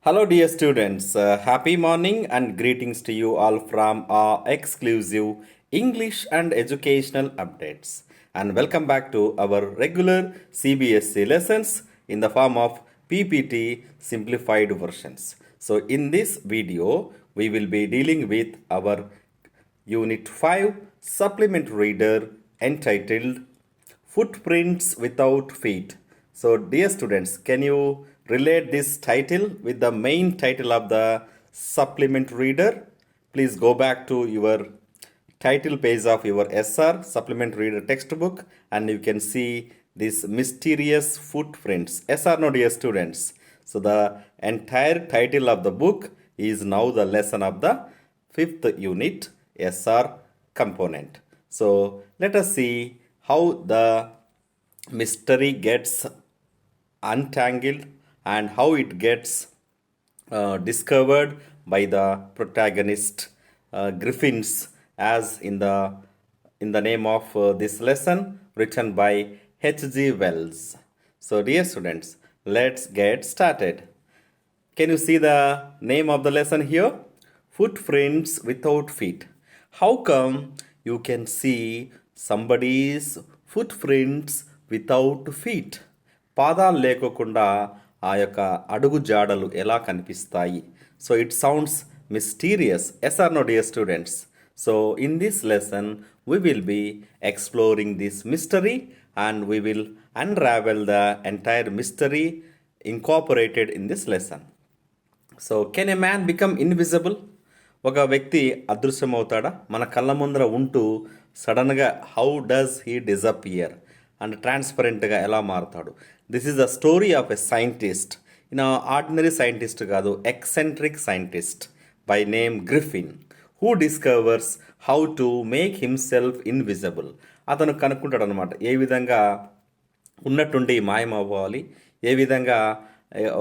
Hello, dear students. Happy morning and greetings to you all from our exclusive English and educational updates. And welcome back to our regular CBSE lessons in the form of PPT simplified versions. So, in this video, we will be dealing with our Unit 5 supplement reader entitled Footprints Without Feet. So, dear students, can you relate this title with the main title of the supplement reader? Please go back to your title page of your SR supplement reader textbook and you can see this mysterious footprints. SR, no, dear students. So, the entire title of the book is now the lesson of the fifth unit SR component. So, let us see how the mystery gets untangled and how it gets discovered by the protagonist Griffins, as in the name of this lesson written by H.G. Wells. So, dear students, let's get started. Can you see the name of the lesson here? Footprints without feet. How come you can see somebody's footprints without feet? పాదాలు లేకోకుండా ఆ యొక్క అడుగు జాడలు ఎలా కనిపిస్తాయి? So it sounds mysterious. Yes or no, dear students? So in this lesson we will be exploring this mystery and we will unravel the entire mystery incorporated in this lesson. So can a man become invisible? ఒక వ్యక్తి అదృశ్యమవుతాడా? మన కళ్ళ ముందర ఉంటూ సడన్గా how does he disappear and ట్రాన్స్పరెంట్గా ఎలా మారుతాడు? This is the story of a scientist. In ordinary scientist కాదు, eccentric scientist by name Griffin, who discovers how to make himself invisible. అతను కనుక్కుంటాడు అనమాట, ఏ విధంగా ఉన్నట్టుండి మాయమవ్వాలి, ఏ విధంగా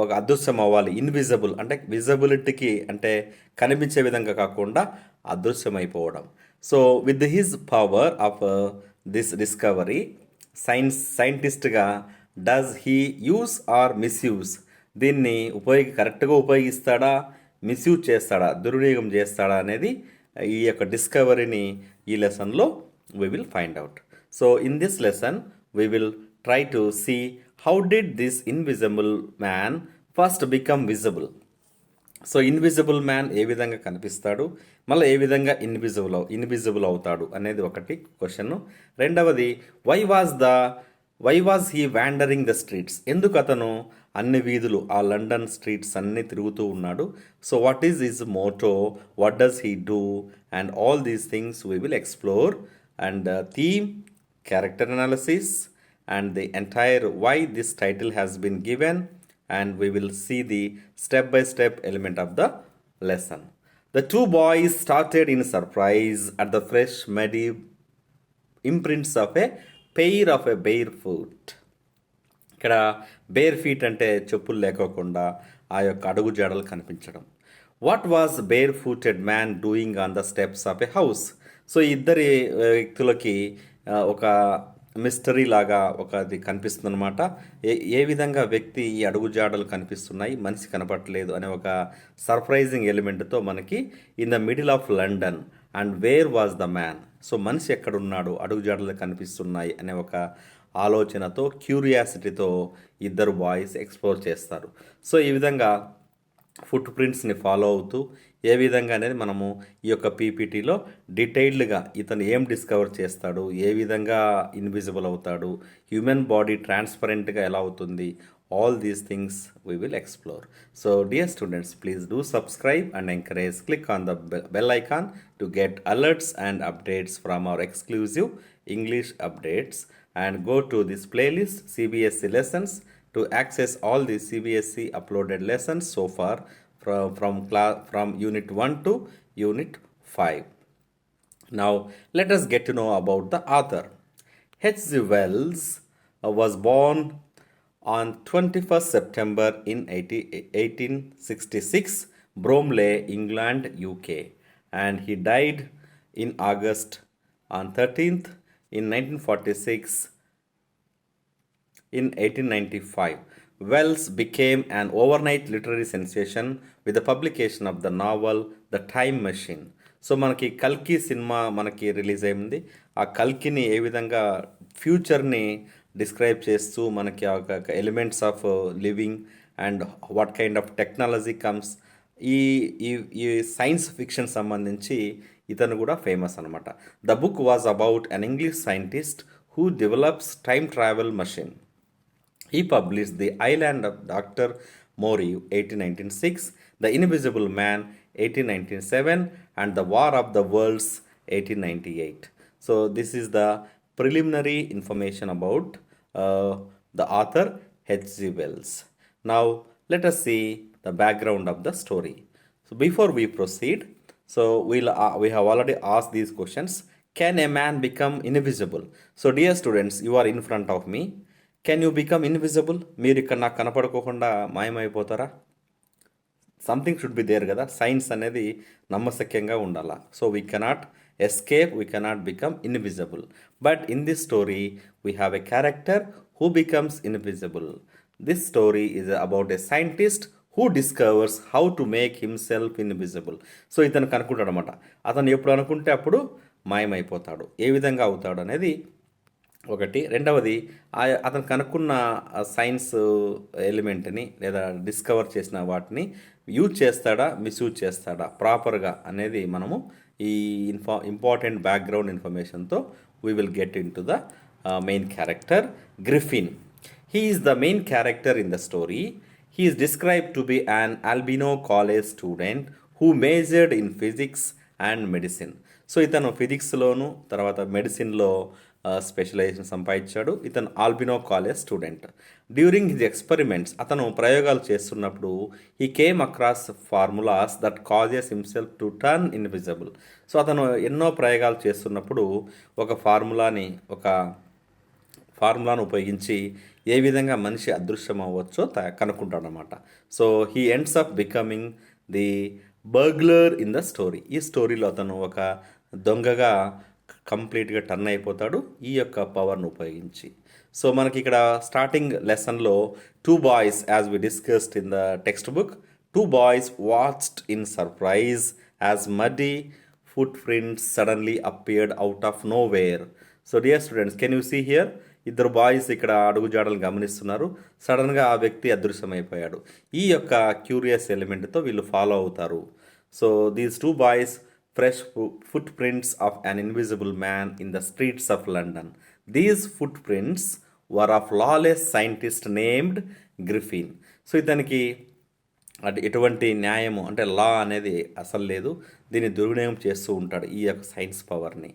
ఒక అదృశ్యం అవ్వాలి. ఇన్విజిబుల్ అంటే విజిబిలిటీకి అంటే కనిపించే విధంగా కాకుండా అదృశ్యమైపోవడం. So with his power of this discovery, సైంటిస్ట్గా does he use or misuse? దీన్ని కరెక్ట్గా ఉపయోగిస్తాడా, మిస్యూజ్ చేస్తాడా, దుర్వినియోగం చేస్తాడా అనేది ఈ యొక్క డిస్కవరీని ఈ లెసన్లో we will find out. So in this lesson we will try to see how did this invisible man first become visible. So invisible man ఏ విధంగా కనిపిస్తాడు, మళ్ళీ ఏ విధంగా ఇన్విజిబుల్ అవుతాడు అనేది ఒకటి క్వశ్చన్. రెండవది, why was he wandering the streets? ఎందుకు అతను అన్ని వీధులు, ఆ లండన్ స్ట్రీట్స్ అన్నీ తిరుగుతూ ఉన్నాడు? So what is his motto, what does he do, and all these things we will explore. And theme, character analysis, and the entire why this title has been given, and we will see the step-by-step element of the lesson. The two boys started in surprise at the fresh muddy imprints of a pair of a bare foot. ఇక్కడ bare feet అంటే చెప్పులు లేకోకుండా ఆ యొక్క అడుగు జాడలు కనిపించడం. What was bare footed man doing on the steps of a house? So ఇద్దరి వ్యక్తులకి ఒక మిస్టరీ లాగా ఒకది కనిపిస్తుంది అనమాట. ఏ విధంగా వ్యక్తి ఈ అడుగు జాడలు కనిపిస్తున్నాయి, మనిషి కనపడలేదు అనే ఒక సర్ప్రైజింగ్ ఎలిమెంట్తో మనకి in the middle of London and where was the man? So మనిషి ఎక్కడున్నాడు, అడుగు జాడలు కనిపిస్తున్నాయి అనే ఒక ఆలోచనతో, క్యూరియాసిటీతో ఇద్దరు బాయ్స్ ఎక్స్ప్లోర్ చేస్తారు. సో ఈ విధంగా ఫుట్ ప్రింట్స్ని ఫాలో అవుతూ ఏ విధంగా అనేది మనము ఈ యొక్క పీపీటీలో డీటెయిల్డ్గా ఇతను ఏం డిస్కవర్ చేస్తాడు, ఏ విధంగా ఇన్విజిబుల్ అవుతాడు, హ్యూమన్ బాడీ ట్రాన్స్పరెంట్గా ఎలా అవుతుంది, all these things we will explore. So dear students, please do subscribe and encourage, click on the bell icon to get alerts and updates from our exclusive English updates, and go to this playlist CBSE lessons to access all the CBSE uploaded lessons so far from unit 1 to unit 5. Now let us get to know about the author. H.G. Wells was born on 21st September in 1866, Bromley, England, UK, and he died in August on 13th in 1946 in 1895. Wells became an overnight literary sensation with the publication of the novel The Time Machine. So మనకి కల్కి cinema మనకి release అయింది. ఆ కల్కిని ఏ విధంగా ఫ్యూచర్ని describe చేస్తూ మనకి ఒక elements of living and what kind of technology comes, ఈ ఈ ఈ సైన్స్ ఫిక్షన్ సంబంధించి ఇతను కూడా ఫేమస్ అనమాట. The book was about an English scientist who develops time travel machine. He published The Island of Dr. Mori 1896, The Invisible Man 1897, and The War of the Worlds 1898. So this is the preliminary information about the author H.G. Wells. Now let us see the background of the story. So before we proceed, so we have already asked these questions. Can a man become invisible? So dear students, you are in front of me. Can you become invisible? మీరు ఇక్కడ నాకు కనపడుకోకుండా మాయమైపోతారా? Something should be there కదా. Science అనేది నమ్మశక్యంగా ఉండాలా. So we cannot escape, we cannot become invisible. But in this story we have a character who becomes invisible. This story is about a scientist who discovers how to make himself invisible. So ఇతను కనుక్కుంటాడు అనమాట. అతను ఎప్పుడు అనుకుంటే అప్పుడు మాయమైపోతాడు. ఏ విధంగా అవుతాడు అనేది ఒకటి. రెండవది, అతను కనుక్కున్న సైన్స్ ఎలిమెంట్ని లేదా డిస్కవర్ చేసిన వాటిని యూజ్ చేస్తాడా, మిస్యూజ్ చేస్తాడా ప్రాపర్గా అనేది మనము ఈ ఇంపార్టెంట్ బ్యాక్గ్రౌండ్ ఇన్ఫర్మేషన్తో we will get into the main character Griffin. He is the main character in the story. He is described to be an albino college student who majored in physics and medicine. So ఇతను ఫిజిక్స్లోను తర్వాత మెడిసిన్లో specialisation సంపాదించాడు. ఇతను albino college student. During his experiments, అతను ప్రయోగాలు చేస్తున్నప్పుడు he came across formulas that causes himself to turn invisible. So అతను ఎన్నో ప్రయోగాలు చేస్తున్నప్పుడు ఒక ఫార్ములాను ఉపయోగించి ఏ విధంగా మనిషి అదృశ్యం అవ్వచ్చో కనుక్కుంటాడనమాట. So he ends up becoming the burglar in the story. ఈ స్టోరీలో అతను ఒక దొంగగా కంప్లీట్గా టర్న్ అయిపోతాడు ఈ యొక్క పవర్ను ఉపయోగించి. సో మనకి ఇక్కడ స్టార్టింగ్ లెసన్లో 2 boys, as we discussed in the textbook, 2 boys watched in surprise as muddy footprints suddenly appeared out of nowhere. So dear students, can you see here? ఇద్దరు boys ఇక్కడ అడుగుజాడలు గమనిస్తున్నారు. సడన్గా ఆ వ్యక్తి అదృశ్యమైపోయాడు. ఈ యొక్క క్యూరియస్ ఎలిమెంట్తో వీళ్ళు ఫాలో అవుతారు. So these 2 boys fresh footprints of an invisible man in the streets of London. These footprints were of lawless scientist named Griffin. So ఇతనికి ఎటువంటి న్యాయము అంటే లా అనేది అసలు లేదు. దీన్ని దుర్వినియోగం చేస్తూ ఉంటాడు ఈ యొక్క సైన్స్ పవర్ని.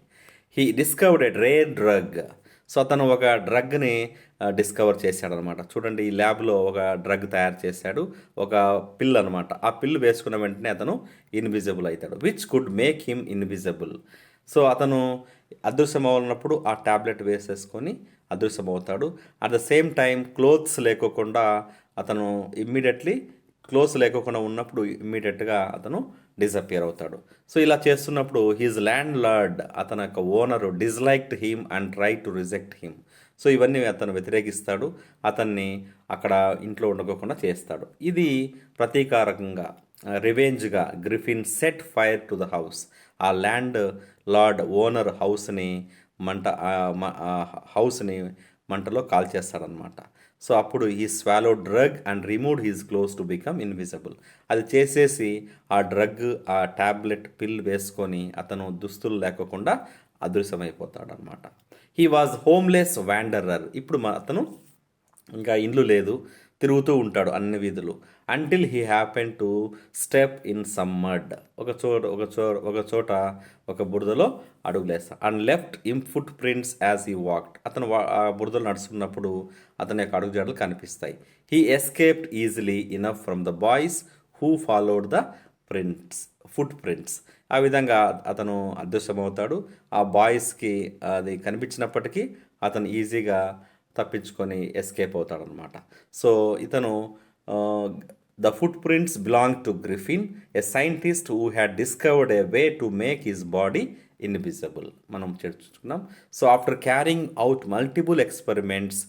He discovered a rare drug. So అతను ఒక డ్రగ్ని డిస్కవర్ చేశాడనమాట. చూడండి, ఈ ల్యాబ్లో ఒక డ్రగ్ తయారు చేశాడు, ఒక పిల్ అనమాట. ఆ పిల్ వేసుకున్న వెంటనే అతను ఇన్విజిబుల్ అవుతాడు, which could make him invisible. So అతను అదృశ్యం అవ్వాలన్నప్పుడు ఆ ట్యాబ్లెట్ వేసేసుకొని అదృశ్యం అవుతాడు. At the same time clothes లేకోకుండా అతను క్లోత్స్ లేకోకుండా ఉన్నప్పుడు ఇమ్మీడియట్గా అతను డిసపియర్ అవుతాడు. సో ఇలా చేస్తున్నప్పుడు హిజ్ ల్యాండ్ లార్డ్, అతని యొక్క owner, disliked him and try to reject him. So ఇవన్నీ అతను వ్యతిరేకిస్తాడు, అతన్ని అక్కడ ఇంట్లో ఉండకోకుండా చేస్తాడు. ఇది ప్రతీకారకంగా, రివెంజ్గా Griffin set fire to the house. ఆ ల్యాండ్ లార్డ్ ఓనర్ హౌస్ని మంటలో కాల్చేస్తాడనమాట. సో అప్పుడు ఈ swallow drug and remove his clothes to become invisible. అది చేసేసి ఆ డ్రగ్, ఆ ట్యాబ్లెట్ పిల్ వేసుకొని అతను దుస్తులు లేకుండా అదృశ్యమైపోతాడు అనమాట. He was homeless wanderer. ఇప్పుడు అతను ఇంకా ఇండ్లు లేదు, తిరుగుతూ ఉంటాడు అన్ని వీధులు. Until he happen to step in some mud. ఒక చోట ఒక బురదలో అడుగులేస్తాడు. And left him footprints as he walked. అతను ఆ బురదలో నడుస్తున్నప్పుడు అతని యొక్క అడుగుజాడలు కనిపిస్తాయి. He escaped easily enough from the boys who followed the footprints. ఆ విధంగా అతను అదృశ్యమవుతాడు. ఆ బాయ్స్కి అది కనిపించినప్పటికీ అతను ఈజీగా తప్పించుకొని ఎస్కేప్ అవుతాడనమాట. సో ఇతను the footprints belong to Griffin, a scientist who had discovered a way to make his body invisible. మనం చర్చించుకున్నాం. So after carrying out multiple experiments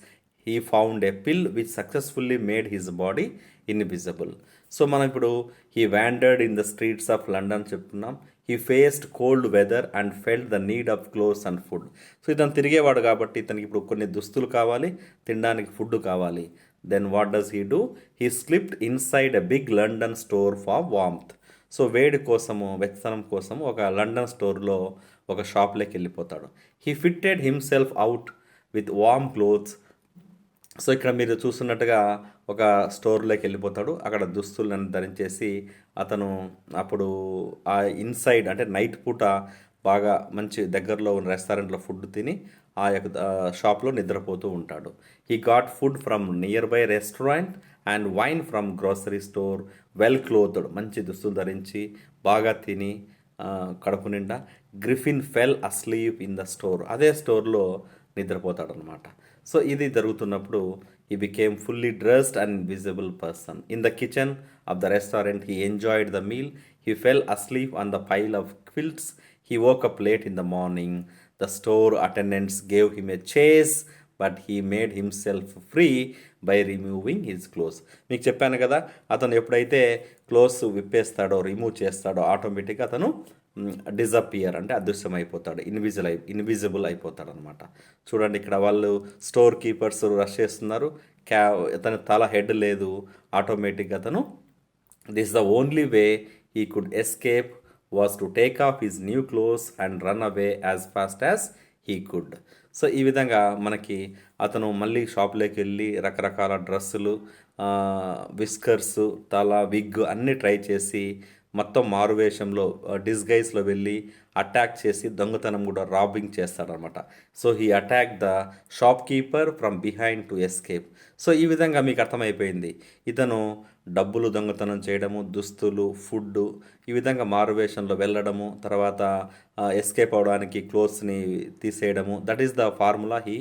he found a pill which successfully made his body invisible. So మనం ఇప్పుడు he wandered in the streets of London చెప్తున్నాం. He faced cold weather and felt the need of clothes and food. So ఇతను తిరిగేవాడు కాబట్టి ఇతనికి ఇప్పుడు కొన్ని దుస్తులు కావాలి, తినడానికి ఫుడ్ కావాలి. Then what does he do? He slipped inside a big London store for warmth. So వేడి కోసము, వెచ్చదనం కోసము ఒక లండన్ స్టోర్లో ఒక షాప్లోకి వెళ్ళిపోతాడు. He fitted himself out with warm clothes. So ఇక్కడ మీరు చూస్తున్నట్టుగా ఒక స్టోర్లోకి వెళ్ళిపోతాడు. అక్కడ దుస్తులను ధరించేసి అతను అప్పుడు ఆ ఇన్సైడ్ అంటే నైట్ పూట బాగా మంచి దగ్గరలో ఉన్న రెస్టారెంట్లో ఫుడ్ తిని ఆ యొక్క షాప్లో నిద్రపోతూ ఉంటాడు. He got food from nearby restaurant and wine from grocery store. Well clothed, మంచి దుస్తులు ధరించి బాగా తిని కడుపు నిండా. Griffin fell asleep in the store. అదే స్టోర్లో నిద్రపోతాడు అనమాట. సో ఇది జరుగుతున్నప్పుడు he became fully dressed and invisible person. In the kitchen of the restaurant, he enjoyed the meal. He fell asleep on the pile of quilts. He woke up late in the morning. The store attendants gave him a chase, but he made himself free by removing his clothes. మీకు చెప్పాను కదా, అతను ఎప్పుడైతే clothes విప్పేస్తాడో, remove చేస్తాడో, ఆటోమేటిక్గా అతను disappear అంటే అదృశ్యమైపోతాడు, invisible అయిపోతాడు అనమాట. చూడండి ఇక్కడ వాళ్ళు స్టోర్ కీపర్స్ రష్ చేస్తున్నారు. అతని తల హెడ్ లేదు. ఆటోమేటిక్గా అతను this the only way he could escape was to take off his new clothes and run away as fast as he could. So ఈ విధంగా మనకి అతను మళ్ళీ షాప్లోకి వెళ్ళి రకరకాల డ్రెస్సులు, విస్కర్స్, తల విగ్ అన్నీ ట్రై చేసి మొత్తం మారువేషంలో డిస్గైజ్లో వెళ్ళి అటాక్ చేసి దొంగతనం కూడా రాబింగ్ చేస్తాడనమాట. So he attack the shopkeeper from behind to escape. So ఈ విధంగా మీకు అర్థమైపోయింది, ఇతను డబ్బులు దొంగతనం చేయడము, దుస్తులు, ఫుడ్, ఈ విధంగా మారువేషంలో వెళ్ళడము, తర్వాత ఎస్కేప్ అవడానికి క్లోత్స్ని తీసేయడము. That is the formula he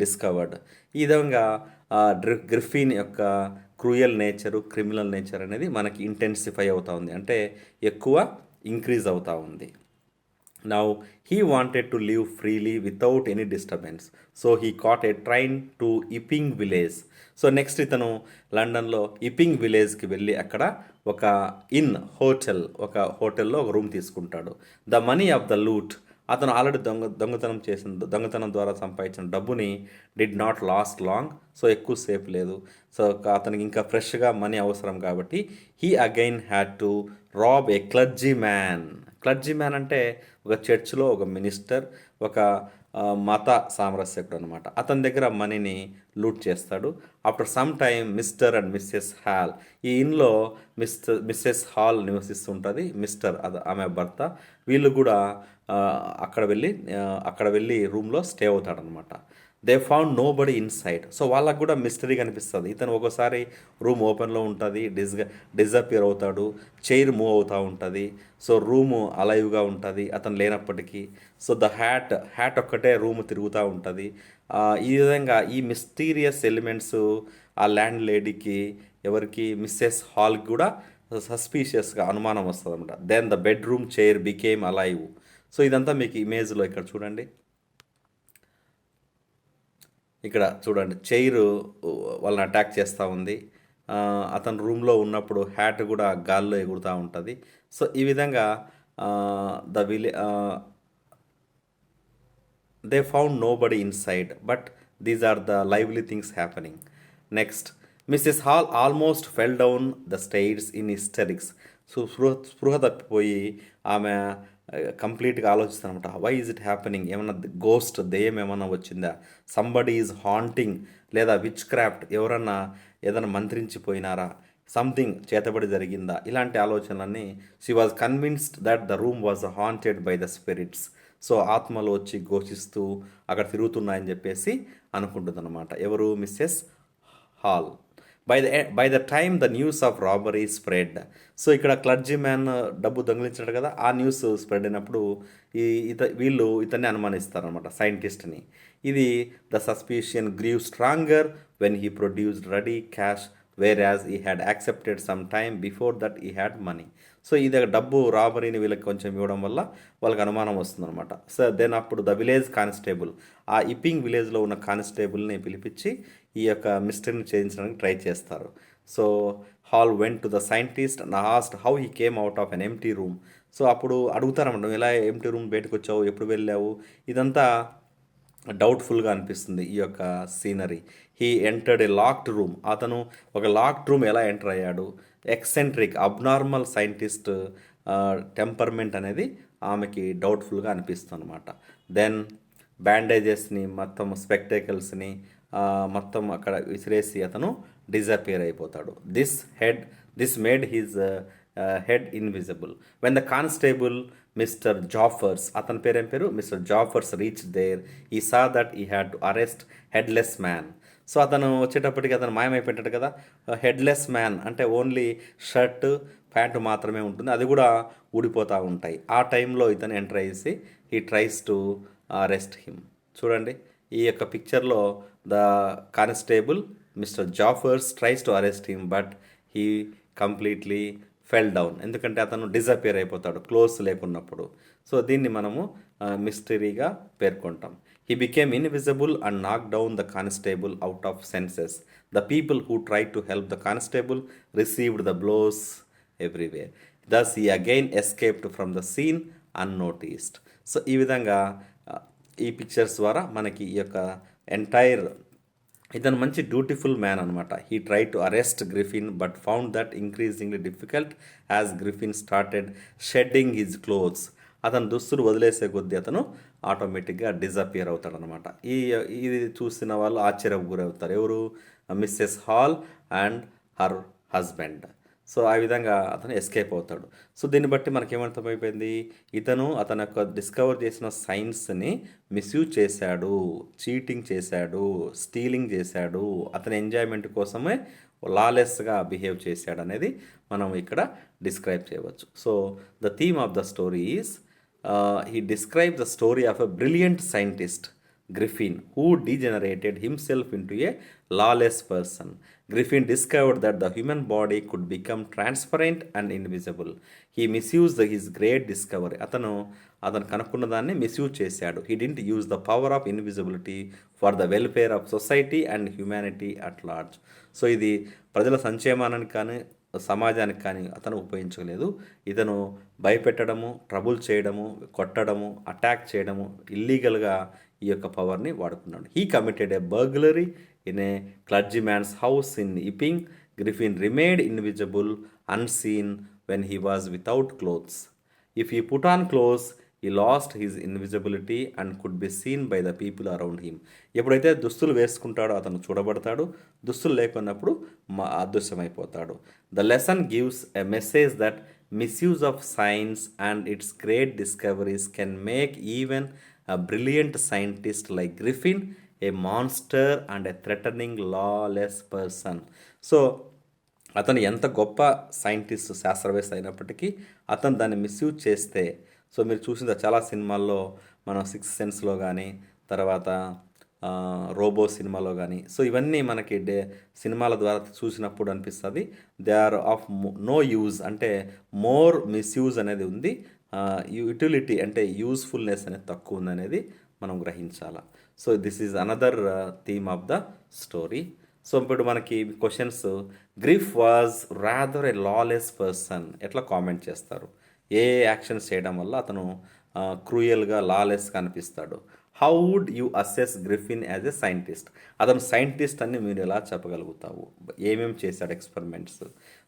discovered. ఈ విధంగా గ్రిఫిన్ యొక్క క్రూయల్ నేచరు, క్రిమినల్ నేచర్ అనేది మనకి ఇంటెన్సిఫై అవుతూ ఉంది, అంటే ఎక్కువ ఇంక్రీజ్ అవుతూ ఉంది. Now he wanted to live freely without any disturbance. So he caught a train to Iping village. So next ఇతను లండన్లో ఇపింగ్ విలేజ్కి వెళ్ళి అక్కడ ఒక ఒక హోటల్లో ఒక రూమ్ తీసుకుంటాడు. The money of the loot, అతను ఆల్రెడీ దొంగతనం ద్వారా సంపాదించిన డబ్బుని did not last long. So ఎక్కువసేపు లేదు. సో అతనికి ఇంకా ఫ్రెష్గా మనీ అవసరం కాబట్టి he again had to rob a clergy man. Clergy man అంటే ఒక చర్చ్లో ఒక మినిస్టర్, ఒక మత సామరస్యకుడు అనమాట. అతని దగ్గర మనీని లూట్ చేస్తాడు. After some time mister and missus Hall, ఈ ఇన్లో మిస్సెస్ హాల్ నివసిస్తుంటుంది, మిస్టర్ ఆమె భర్త, వీళ్ళు కూడా అక్కడ వెళ్ళి రూమ్లో స్టే అవుతాడనమాట. They found nobody inside. So వాళ్ళకు కూడా మిస్టరీ కనిపిస్తుంది. ఇతను ఒకసారి రూమ్ ఓపెన్లో ఉంటుంది, డిజపియర్ అవుతాడు, చైర్ మూవ్ అవుతూ ఉంటుంది, సో రూము అలైవ్గా ఉంటుంది అతను లేనప్పటికీ. సో ద హ్యాట్ ఒక్కటే రూమ్ తిరుగుతూ ఉంటుంది. ఈ విధంగా ఈ మిస్టీరియస్ ఎలిమెంట్స్ ఆ ల్యాండ్ లేడీకి, ఎవరికి, మిస్సెస్ హాల్కి కూడా సస్పీషియస్గా అనుమానం వస్తుంది అనమాట. Then the bedroom chair became alive. So ఇదంతా మీకు ఇమేజ్లో ఇక్కడ చూడండి. ఇక్కడ చూడండి, చైర్ వాళ్ళని అటాక్ చేస్తూ ఉంది. అతను రూమ్లో ఉన్నప్పుడు హ్యాట్ కూడా గాల్లో ఎగురుతూ ఉంటుంది. సో ఈ విధంగా they found nobody inside, but these are the lively things happening. Next, missus Hall almost fell down the stairs in hysterics. So స్పృహ తప్పిపోయి ఆమె కంప్లీట్గా ఆలోచిస్తానమాట. Why is it happening? ఏమన్నా గోస్ట్, దెయ్యం ఏమన్నా వచ్చిందా? సంబడీ ఈజ్ హాంటింగ్, లేదా విచ్ క్రాఫ్ట్, ఎవరన్నా ఏదైనా మంత్రించిపోయినారా, సంథింగ్ చేతబడి జరిగిందా, ఇలాంటి ఆలోచనలన్నీ. She was convinced that the room was haunted by the spirits. So ఆత్మలు వచ్చి ఘోషిస్తూ అక్కడ తిరుగుతున్నాయని చెప్పేసి అనుకుంటుందన్నమాట. ఎవరు? Mrs Hall. By the time the news of robbery spread. So ఇక్కడ క్లర్జీ మ్యాన్ డబ్బు దొంగిలించాడు కదా, ఆ న్యూస్ స్ప్రెడ్ అయినప్పుడు వీళ్ళు ఇతన్ని అనుమానిస్తారనమాట, సైంటిస్ట్ని. ఇది the suspicion grew stronger when he produced ready cash where he had accepted some time before that he had money. So ఇది డబ్బు రాబరీని వీళ్ళకి కొంచెం ఇవ్వడం వల్ల వాళ్ళకి అనుమానం వస్తుందన్నమాట. సో దెన్ అప్పుడు ద విలేజ్ కానిస్టేబుల్, ఆ ఇప్పింగ్ విలేజ్లో ఉన్న కానిస్టేబుల్ని పిలిపించి ఈ యొక్క మిస్టరీని చేయించడానికి ట్రై చేస్తారు. So Hall went to the scientist and asked how he came out of an empty room. So అప్పుడు అడుగుతారన్నమాట, ఎలా ఎంప్టీ రూమ్ బయటకు వచ్చావు, ఎప్పుడు వెళ్ళావు, ఇదంతా డౌట్ఫుల్గా అనిపిస్తుంది ఈ యొక్క scenery. He entered A locked room, అతను ఒక లాక్డ్ రూమ్ ఎలా ఎంటర్ అయ్యాడు. ఎక్సెంట్రిక్ అబ్నార్మల్ సైంటిస్ట్ టెంపర్మెంట్ అనేది ఆమెకి డౌట్ఫుల్గా అనిపిస్తుంది అనమాట. దెన్ బ్యాండేజెస్ని మొత్తం స్పెక్టేకల్స్ని మొత్తం అక్కడ విసిరేసి అతను డిజపియర్ అయిపోతాడు. This made his head invisible. When the constable mister Jaffers, అతని పేరేం పేరు, mister Jaffers reach there, he saw that he had to arrest headless man. So అతను వచ్చేటప్పటికి అతను మాయమైపోయాడు కదా. హెడ్లెస్ మ్యాన్ అంటే ఓన్లీ షర్ట్ ప్యాంటు మాత్రమే ఉంటుంది, అది కూడా ఊడిపోతూ ఉంటాయి. ఆ టైంలో ఇతను ఎంటర్ అయ్యేసి he tries to arrest him. చూడండి ఈ యొక్క పిక్చర్లో the constable mister Jaffers tries to arrest him but he completely fell down, ఎందుకంటే అతను డిజపియర్ అయిపోతాడు క్లోజ్ లేకున్నప్పుడు. సో దీన్ని మనము మిస్టరీగా పేర్కొంటాం. He became invisible and knock down the constable out of senses. The people who try to help the constable received the blows everywhere. Thus he again escaped from the scene unnoticed. So ఈ విధంగా ఈ pictures ద్వారా మనకి ఈ యొక్క entire ఇతను మంచి dutiful man అనమాట. He try to arrest Griffin but found that increasingly difficult as Griffin started shedding his clothes. అతను దుస్తులు వదిలేసే కొద్దీ అతను ఆటోమేటిక్గా డిజపియర్ అవుతాడనమాట. ఇది చూసిన వాళ్ళు ఆశ్చర్యకు గురవుతారు. ఎవరు, Mrs Hall and her husband. So ఆ విధంగా అతను ఎస్కేప్ అవుతాడు. సో దీన్ని బట్టి మనకేమర్థమైపోయింది, ఇతను అతని యొక్క డిస్కవర్ చేసిన సైన్స్ని మిస్యూజ్ చేశాడు, చీటింగ్ చేశాడు, స్టీలింగ్ చేశాడు, అతని ఎంజాయ్మెంట్ కోసమే లాలెస్గా బిహేవ్ చేశాడు అనేది మనం ఇక్కడ డిస్క్రైబ్ చేయవచ్చు. So the theme of the story is he describes the story of a brilliant scientist, Griffin, who degenerated himself into a lawless person. Griffin discovered that the human body could become transparent and invisible. He misused his great discovery. అతను కనుక్కున్న దాన్ని misuse చేశాడు. He didn't use the power of invisibility for the welfare of society and humanity at large. So ఇది ప్రజల సంక్షేమానికి కానీ సమాజానికి కానీ అతను ఉపయోగించలేదు. ఇతను భయపెట్టడము, ట్రబుల్ చేయడము, కొట్టడము, అటాక్ చేయడము, ఇల్లీగల్గా ఈ యొక్క పవర్ని వాడుకున్నాడు. He committed a burglary in a clergyman's house in Iping. Griffin remained invisible unseen when he was without clothes. If he put on clothes he lost his invisibility and could be seen by the people around him. ఎప్పుడైతే దుస్తులు వేసుకుంటాడో అతను చూడబడతాడు, దుస్తులు లేకున్నప్పుడు అదృశ్యమైపోతాడు. The lesson gives a message that misuse of science and its great discoveries can make even a brilliant scientist like Griffin a monster and a threatening lawless person. So అతను ఎంత గొప్ప సైంటిస్ట్, శాస్త్రవేత్త అయినప్పటికీ అతను దాన్ని మిస్యూజ్ చేస్తే, so మీరు చూసిన చాలా సినిమాల్లో మనం సిక్స్త్ సెన్స్లో కానీ తర్వాత రోబో సినిమాలో కానీ, సో ఇవన్నీ మనకి సినిమాల ద్వారా చూసినప్పుడు అనిపిస్తుంది they are of no use, అంటే మోర్ మిస్యూజ్ అనేది ఉంది, యూటిలిటీ అంటే యూస్ఫుల్నెస్ అనేది తక్కువ ఉంది అనేది మనం గ్రహించాలి. So this is another theme of the story. So ఇప్పుడు మనకి questions, Griffin was rather a lawless person, ఎట్లా కామెంట్ చేస్తారు, ఏ యాక్షన్స్ చేయడం వల్ల అతను క్రూయల్గా లాలెస్గా అనిపిస్తాడు. How would you assess Griffin as a scientist, అతను సైంటిస్ట్ అని మీరు ఎలా చెప్పగలుగుతావు, ఏమేమి చేశాడు ఎక్స్పెరిమెంట్స్.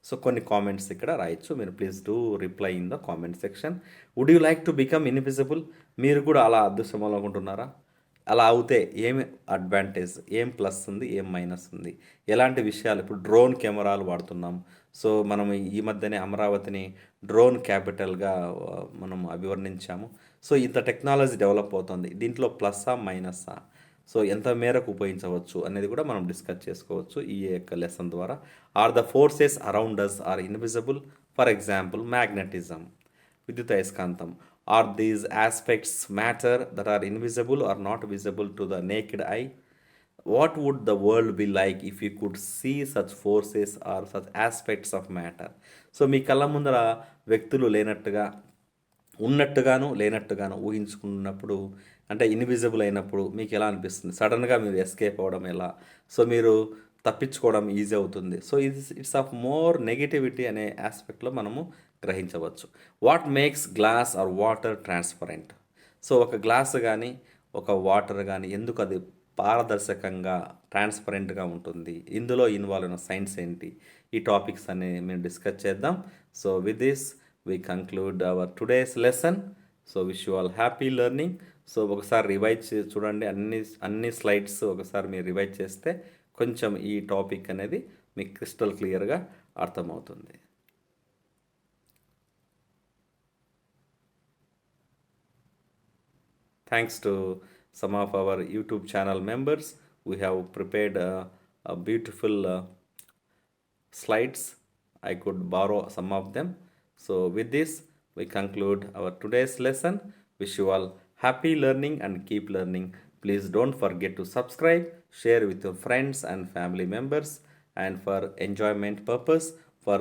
సో కొన్ని కామెంట్స్ ఇక్కడ రాయొచ్చు, మీరు please do reply in the comment section. Would you like to become invisible, మీరు కూడా అలా అదృశ్యమనుకుంటున్నారా, అలా అవుతే ఏమి అడ్వాంటేజ్, ఏం ప్లస్ ఉంది, ఏం మైనస్ ఉంది, ఎలాంటి విషయాలు, ఇప్పుడు డ్రోన్ కెమెరాలు వాడుతున్నాం. సో మనం ఈ మధ్యనే అమరావతిని డ్రోన్ క్యాపిటల్గా మనం అభివర్ణించాము. సో ఇంత టెక్నాలజీ డెవలప్ అవుతుంది, దీంట్లో ప్లస్సా మైనస్సా, సో ఎంత మేరకు ఉపయోగించవచ్చు అనేది కూడా మనం డిస్కస్ చేసుకోవచ్చు ఈ యొక్క లెసన్ ద్వారా. Are the forces around us are invisible, for example magnetism, విద్యుత్ అయస్కాంతం. Are these aspects matter that are invisible or not visible to the naked eye. what would the world be like if you could see such forces or such aspects of matter? So మీ కళ్ళ ముందర వ్యక్తులు లేనట్టుగా, ఉన్నట్టుగాను లేనట్టుగాను ఊహించుకున్నప్పుడు, అంటే invisible అయినప్పుడు మీకు ఎలా అనిపిస్తుంది? సడన్గా మీరు ఎస్కేప్ అవ్వడం ఎలా? సో మీరు తప్పించుకోవడం ఈజీ అవుతుంది. So it's of more negativity అనే ఆస్పెక్ట్లో మనము గ్రహించవచ్చు. What makes glass or water transparent? So ఒక గ్లాస్ కానీ ఒక వాటర్ కానీ ఎందుకు అది పారదర్శకంగా ట్రాన్స్పరెంట్గా ఉంటుంది? ఇందులో ఇన్వాల్వ్ అయిన సైన్స్ ఏంటి? ఈ టాపిక్స్ అన్ని మేము డిస్కస్ చేద్దాం. So with this we conclude our today's lesson. So wish you all happy learning. So ఒకసారి రివైజ్ చూడండి, అన్ని స్లైడ్స్ ఒకసారి మీరు రివైజ్ చేస్తే కొంచెం ఈ టాపిక్ అనేది మీకు క్రిస్టల్ క్లియర్గా అర్థమవుతుంది. Thanks to some of our YouTube channel members, we have prepared a beautiful slides. I could borrow some of them. So with this, we conclude our today's lesson. Wish you all happy learning and keep learning. Please don't forget to subscribe, share with your friends and family members, and for enjoyment purpose, for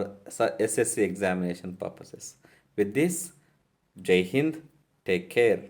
SSC examination purposes. With this, Jai Hind, take care.